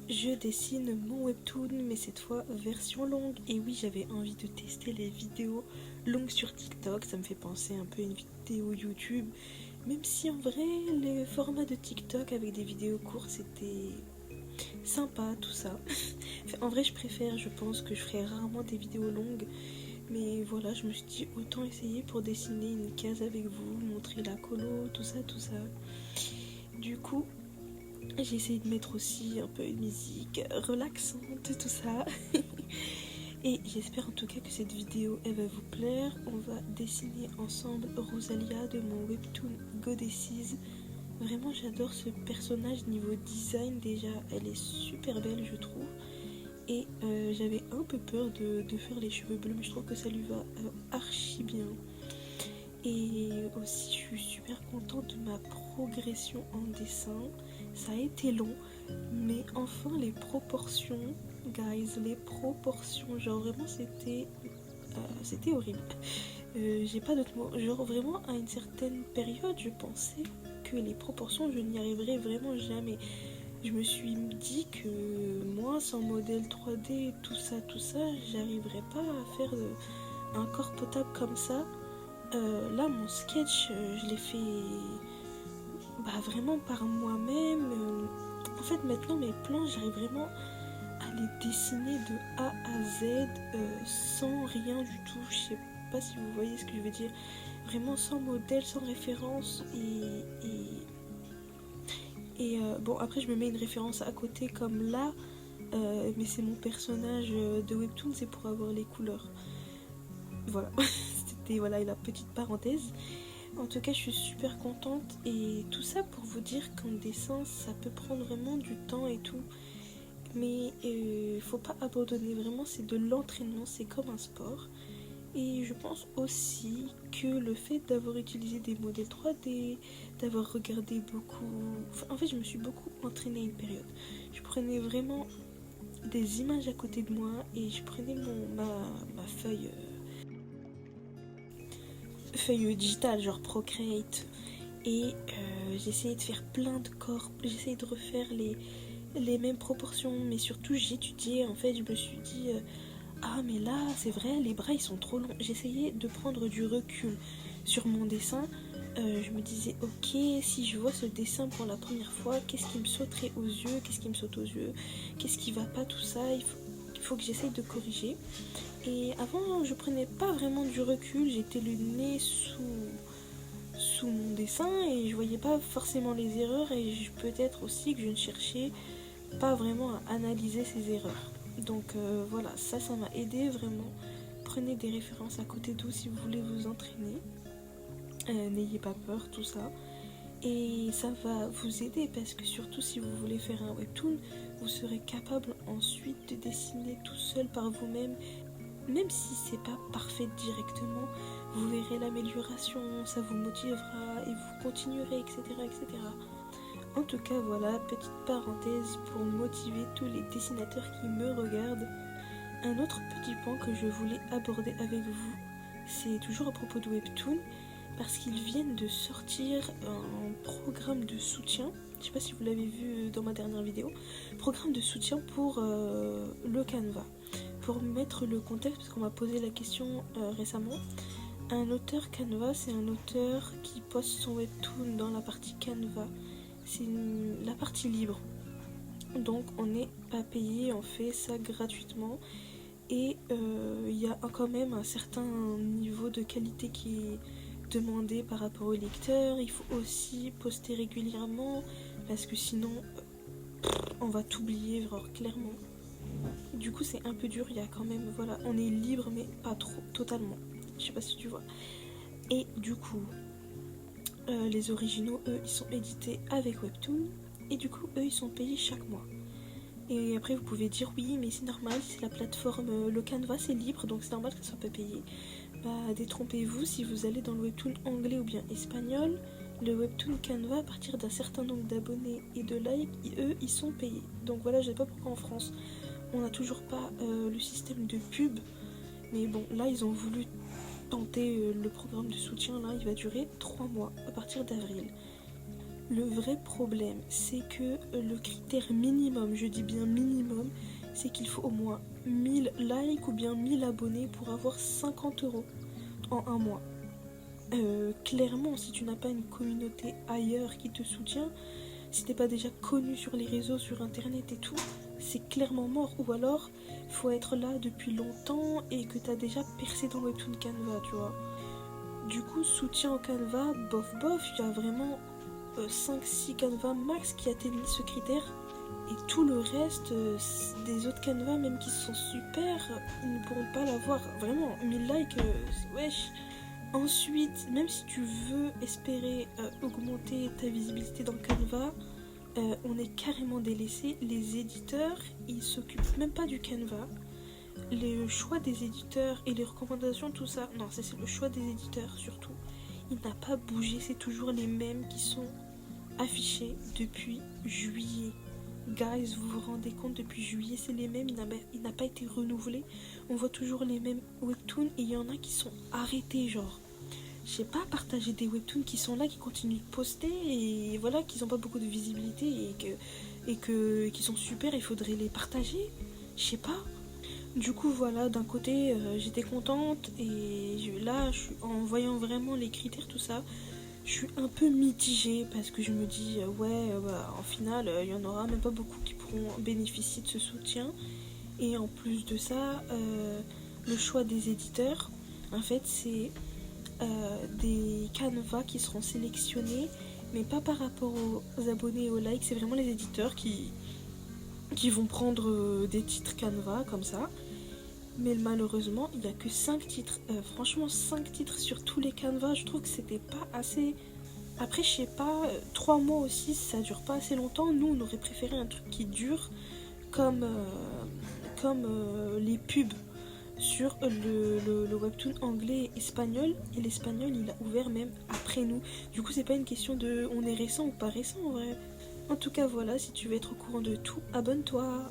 je dessine mon webtoon, mais cette fois version longue. Et oui, j'avais envie de tester les vidéos longues sur TikTok, ça me fait penser un peu à une vidéo YouTube. Même si en vrai, le format de TikTok avec des vidéos courtes, c'était sympa, tout ça. Enfin, en vrai, je préfère, je pense que je ferai rarement des vidéos longues. Mais voilà, je me suis dit autant essayer pour dessiner une case avec vous, montrer la colo, tout ça, tout ça. Du coup, j'ai essayé de mettre aussi un peu une musique relaxante, tout ça. Et j'espère en tout cas que cette vidéo, elle va vous plaire. On va dessiner ensemble Rosalia de mon webtoon Goddesses. Vraiment, j'adore ce personnage niveau design déjà. Elle est super belle, je trouve. Et j'avais un peu peur de faire les cheveux bleus, mais je trouve que ça lui va archi bien. Et aussi, je suis super contente de ma progression en dessin. Ça a été long, mais enfin les proportions, guys, les proportions, genre vraiment c'était horrible. J'ai pas d'autres mots. Genre vraiment à une certaine période, je pensais que les proportions, je n'y arriverais vraiment jamais. Je me suis dit que moi, sans modèle 3D, tout ça, j'arriverais pas à faire un corps potable comme ça. Là, mon sketch, je l'ai fait vraiment par moi-même. En fait, maintenant, mes plans, j'arrive vraiment à les dessiner de A à Z sans rien du tout. Je sais pas si vous voyez ce que je veux dire. Vraiment sans modèle, sans référence. Bon, après, je me mets une référence à côté comme là. Mais c'est mon personnage de webtoon, c'est pour avoir les couleurs. Voilà, c'était voilà la petite parenthèse. En tout cas, je suis super contente et tout ça pour vous dire qu'en dessin, ça peut prendre vraiment du temps et tout. Mais faut pas abandonner, vraiment, c'est de l'entraînement, c'est comme un sport. Et je pense aussi que le fait d'avoir utilisé des modèles 3D, d'avoir regardé beaucoup... Enfin, en fait, je me suis beaucoup entraînée une période. Je prenais vraiment des images à côté de moi et je prenais ma feuille digitale, genre Procreate. Et j'essayais de faire plein de corps, j'essayais de refaire les mêmes proportions, mais surtout j'étudiais, en fait, je me suis dit... ah mais là c'est vrai les bras ils sont trop longs. J'essayais de prendre du recul sur mon dessin. Je me disais ok, si je vois ce dessin pour la première fois, qu'est-ce qui me sauterait aux yeux, qu'est-ce qui va pas, tout ça, il faut que j'essaye de corriger. Et avant je prenais pas vraiment du recul, j'étais le nez sous mon dessin et je voyais pas forcément les erreurs et peut-être aussi que je ne cherchais pas vraiment à analyser ces erreurs. Donc voilà, ça m'a aidé vraiment. Prenez des références à côté de vous si vous voulez vous entraîner. N'ayez pas peur, tout ça. Et ça va vous aider parce que surtout si vous voulez faire un webtoon, vous serez capable ensuite de dessiner tout seul par vous-même. Même si c'est pas parfait directement, vous verrez l'amélioration, ça vous motivera et vous continuerez, etc. etc. En tout cas, voilà, petite parenthèse pour motiver tous les dessinateurs qui me regardent. Un autre petit point que je voulais aborder avec vous, c'est toujours à propos de Webtoon, parce qu'ils viennent de sortir un programme de soutien. Je sais pas si vous l'avez vu dans ma dernière vidéo. Programme de soutien pour le Canva. Pour mettre le contexte, parce qu'on m'a posé la question récemment, un auteur Canva, c'est un auteur qui poste son Webtoon dans la partie Canva. C'est la partie libre. Donc on n'est pas payé, on fait ça gratuitement. Et il y a quand même un certain niveau de qualité qui est demandé par rapport au lecteur. Il faut aussi poster régulièrement parce que sinon on va t'oublier, genre clairement. Du coup c'est un peu dur, il y a quand même, voilà, on est libre mais pas trop, totalement. Je sais pas si tu vois. Et du coup, les originaux, eux, ils sont édités avec Webtoon. Et du coup, eux, ils sont payés chaque mois. Et après, vous pouvez dire oui, mais c'est normal, c'est la plateforme, le Canva, c'est libre, donc c'est normal que ça soit pas payé. Bah, détrompez-vous, si vous allez dans le Webtoon anglais ou bien espagnol, le Webtoon Canva, à partir d'un certain nombre d'abonnés et de likes, eux, ils sont payés. Donc voilà, je sais pas pourquoi en France, on n'a toujours pas le système de pub. Mais bon, là, ils ont voulu tenter le programme de soutien, là, il va durer 3 mois, à partir d'avril. Le vrai problème, c'est que le critère minimum, je dis bien minimum, c'est qu'il faut au moins 1000 likes ou bien 1000 abonnés pour avoir 50 € en un mois. Clairement, si tu n'as pas une communauté ailleurs qui te soutient, si t'es pas déjà connu sur les réseaux, sur internet et tout, c'est clairement mort. Ou alors, il faut être là depuis longtemps et que t'as déjà percé dans Webtoon Canva, tu vois. Du coup, soutien au Canva, bof bof, il y a vraiment 5-6 Canva max qui atteignent ce critère. Et tout le reste des autres Canva, même qui sont super, ils ne pourront pas l'avoir. Vraiment, 1000 likes, wesh. Ensuite, même si tu veux espérer augmenter ta visibilité dans Canva, on est carrément délaissé. Les éditeurs, ils s'occupent même pas du Canva. Le choix des éditeurs et les recommandations, tout ça, non, c'est le choix des éditeurs surtout. Il n'a pas bougé, c'est toujours les mêmes qui sont affichés depuis juillet. Guys, vous vous rendez compte, depuis juillet, c'est les mêmes, il n'a pas été renouvelé. On voit toujours les mêmes webtoons et il y en a qui sont arrêtés, genre. Je sais pas, partager des webtoons qui sont là, qui continuent de poster et voilà, qui n'ont pas beaucoup de visibilité qui sont super, il faudrait les partager. Je sais pas. Du coup, voilà, d'un côté, j'étais contente et là, en voyant vraiment les critères, tout ça, je suis un peu mitigée parce que je me dis, en final, il y en aura même pas beaucoup qui pourront bénéficier de ce soutien. Et en plus de ça, le choix des éditeurs, en fait, c'est des canevas qui seront sélectionnés, mais pas par rapport aux abonnés et aux likes, c'est vraiment les éditeurs qui vont prendre des titres canevas comme ça. Mais malheureusement, il n'y a que 5 titres. Franchement, 5 titres sur tous les canevas, je trouve que c'était pas assez. Après, je sais pas, 3 mois aussi, ça dure pas assez longtemps. Nous, on aurait préféré un truc qui dure comme, les pubs sur le webtoon anglais et espagnol. Et l'espagnol, il a ouvert même après nous. Du coup, c'est pas une question de on est récent ou pas récent en vrai. En tout cas, voilà, si tu veux être au courant de tout, abonne-toi.